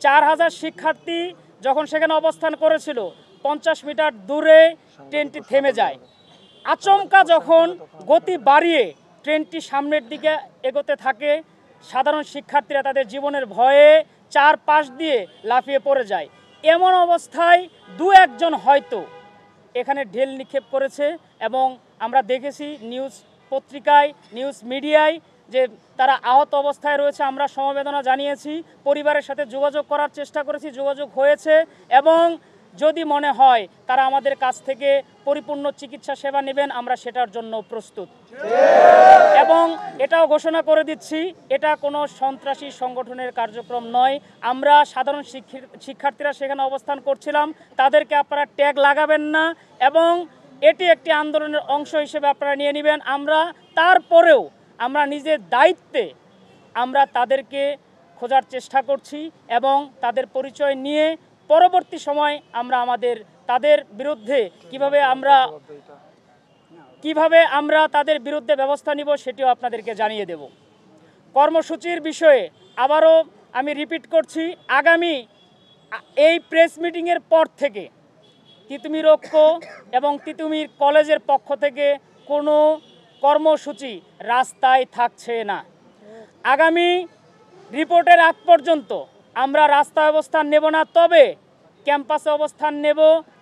4000 শিক্ষার্থী যখন সেখানে অবস্থান করেছিল 50 মিটার দূরে ট্রেনটি থেমে যায়। আচমকা যখন গতি বাড়িয়ে ট্রেনটি সামনের দিকে এগোতে থাকে, সাধারণ শিক্ষার্থীরা তাদের জীবনের ভয়ে চারপাশ দিয়ে লাফিয়ে পড়ে যায়। এমন অবস্থায় দু একজন হয়তো এখানে ঢেল নিক্ষেপ করেছে এবং আমরা দেখেছি নিউজ পত্রিকায়, নিউজ মিডিয়ায় যে তারা আহত অবস্থায় রয়েছে। আমরা সমবেদনা জানিয়েছি, পরিবারের সাথে যোগাযোগ করার চেষ্টা করেছি, যোগাযোগ হয়েছে এবং যদি মনে হয় তারা আমাদের কাছ থেকে পরিপূর্ণ চিকিৎসা সেবা নেবেন, আমরা সেটার জন্য প্রস্তুত। এবং এটাও ঘোষণা করে দিচ্ছি, এটা কোনো সন্ত্রাসী সংগঠনের কার্যক্রম নয়। আমরা সাধারণ শিক্ষার্থীরা সেখানে অবস্থান করছিলাম, তাদেরকে আপনারা ট্যাগ লাগাবেন না এবং এটি একটি আন্দোলনের অংশ হিসেবে আপনারা নিয়ে নেবেন। আমরা তারপরেও আমরা নিজের দায়িত্বে আমরা তাদেরকে খোঁজার চেষ্টা করছি এবং তাদের পরিচয় নিয়ে পরবর্তী সময় আমরা তাদের বিরুদ্ধে কিভাবে আমরা তাদের বিরুদ্ধে ব্যবস্থা নিব সেটিও আপনাদেরকে জানিয়ে দেব। কর্মসূচির বিষয়ে আবারও আমি রিপিট করছি, আগামী এই প্রেস মিটিংয়ের পর থেকে তিতুমির ঐক্য এবং তিতুমির কলেজের পক্ষ থেকে কোনো কর্মসূচি রাস্তায় থাকছে না। আগামী রিপোর্টের আগ পর্যন্ত আমরা রাস্তায় অবস্থান নেব না, তবে ক্যাম্পাসে অবস্থান নেব।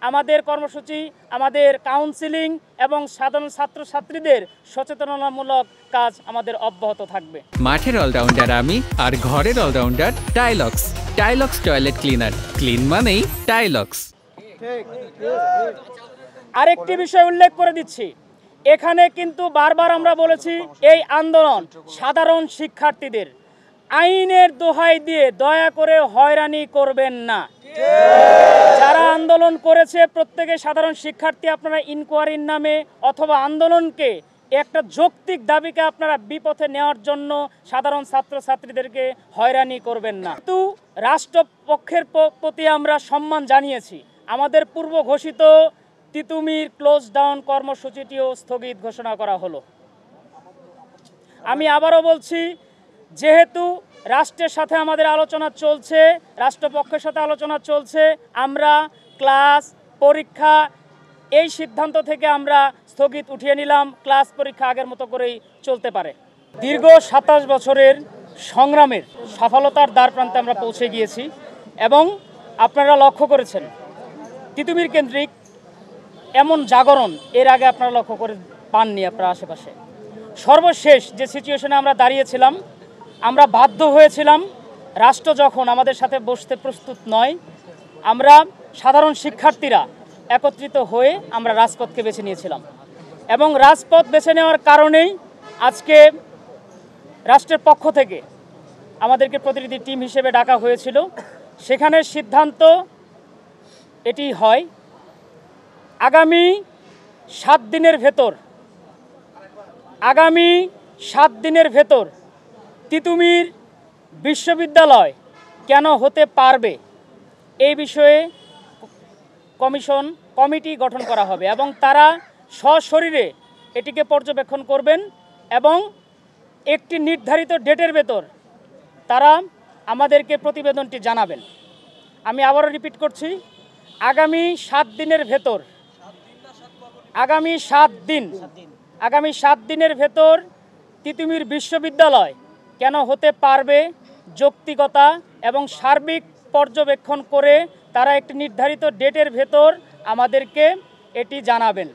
আমাদের কর্মসূচি, আমাদের কাউন্সিলিং এবং সাধারণ ছাত্রছাত্রীদের সচেতনতামূলক কাজ আমাদের অব্যাহত থাকবে। মাঠের অলরাউন্ডার আমি, আর ঘরের allrounder Tilex. Tilex toilet cleaner, clean মানেই টাইলক্স। আরেকটি বিষয় উল্লেখ করে দিচ্ছি, এখানে কিন্তু বারবার আমরা বলেছি এই আন্দোলন সাধারণ শিক্ষার্থীদের, আইনের দোহাই দিয়ে দয়া করে হয়রানি করবেন না। যারা আন্দোলন করেছে প্রত্যেকে সাধারণ শিক্ষার্থী, আপনারা ইনকোয়ারির নামে অথবা আন্দোলনকে একটা যৌক্তিক দাবিকে আপনারা বিপথে নেওয়ার জন্য সাধারণ ছাত্রছাত্রীদেরকে হয়রানি করবেন না। কিন্তু রাষ্ট্রপক্ষের প্রতি আমরা সম্মান জানিয়েছি, আমাদের পূর্ব ঘোষিত তিতুমির ক্লোজ ডাউন কর্মসূচিটিও স্থগিত ঘোষণা করা হলো। আমি আবারও বলছি, যেহেতু রাষ্ট্রের সাথে আমাদের আলোচনা চলছে, রাষ্ট্রপক্ষের সাথে আলোচনা চলছে, আমরা ক্লাস পরীক্ষা এই সিদ্ধান্ত থেকে আমরা স্থগিত উঠিয়ে নিলাম। ক্লাস পরীক্ষা আগের মতো করেই চলতে পারে। দীর্ঘ 27 বছরের সংগ্রামের সফলতার দ্বারপ্রান্তে আমরা পৌঁছে গিয়েছি এবং আপনারা লক্ষ্য করেছেন তিতুমির কেন্দ্রিক এমন জাগরণ এর আগে আপনারা লক্ষ্য করে পাননি আপনার আশেপাশে। সর্বশেষ যে সিচুয়েশনে আমরা দাঁড়িয়েছিলাম, আমরা বাধ্য হয়েছিলাম, রাষ্ট্র যখন আমাদের সাথে বসতে প্রস্তুত নয়, আমরা সাধারণ শিক্ষার্থীরা একত্রিত হয়ে আমরা রাজপথকে বেছে নিয়েছিলাম এবং রাজপথ বেছে নেওয়ার কারণেই আজকে রাষ্ট্রের পক্ষ থেকে আমাদেরকে প্রতিনিধি টিম হিসেবে ডাকা হয়েছিল। সেখানে সিদ্ধান্ত এটি হয়, আগামী 7 দিনের ভেতর তিতুমির বিশ্ববিদ্যালয় কেন হতে পারবে এই বিষয়ে কমিটি গঠন করা হবে এবং তারা সশরীরে এটিকে পর্যবেক্ষণ করবেন এবং একটি নির্ধারিত ডেটের ভেতর তারা আমাদেরকে প্রতিবেদনটি জানাবেন। আমি আবারও রিপিট করছি, আগামী 7 দিনের ভেতর তিতুমির বিশ্ববিদ্যালয় কেন হতে পারবে যৌক্তিকতা এবং সার্বিক পর্যবেক্ষণ করে তারা একটি নির্ধারিত ডেটের ভেতর আমাদেরকে এটি জানাবেন।